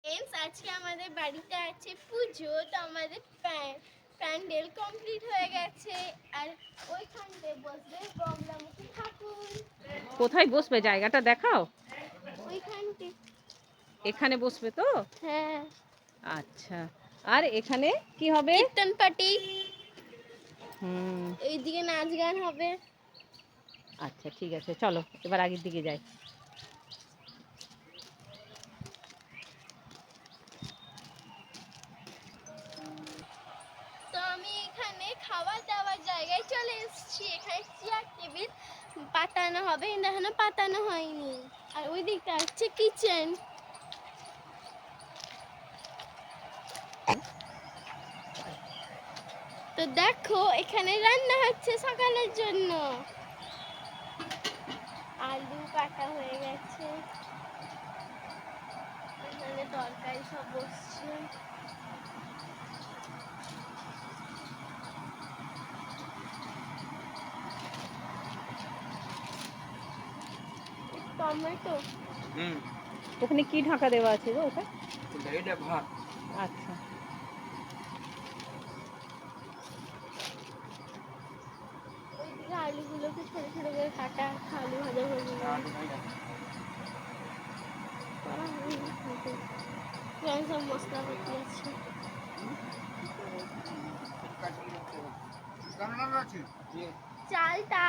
Friends, আজকে আমাদের বাড়িতে আছে পুজো। তো আমাদের প্যান্ডেল কমপ্লিট হয়ে গেছে। আর ওইখানে বসবে বগলামুখী ঠাকুর। কোথায় বসবে জায়গাটা দেখাও। ওইখানটি এখানে বসবে তো? হ্যাঁ। আচ্ছা, আর এখানে কি হবে? কীর্তন পার্টি। হুম, এইদিকে নাচ গান হবে। আচ্ছা ঠিক আছে, চলো এবার আগের দিকে যাই। তো আমি এখানে খাওয়া দাওয়ার জায়গায় চলে এসেছি। এখানে চেয়ার টেবিল পাতানো হবে, কিন্তু এখনো পাতানো হয়নি। আর ওই দিকটা হচ্ছে কিচেন। তো দেখো, এখানে রান্না হচ্ছে সকালের জন্য। আলু কাটা হয়ে গেছে, এখানে তরকারি সব বসছে। টমেটো। ওখানে কি ঢাকা দেওয়া আছে গো? ওটা এটা ভাত। আচ্ছা, ওইদিকে আলুগুলোকে ছোট ছোট করে কাটা, আলু ভাজা হয়ে গেছে। সব মশলাপাতি আছে। চালটা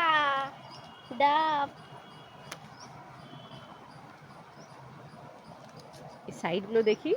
ডাব। এই সাইডগুলো দেখি।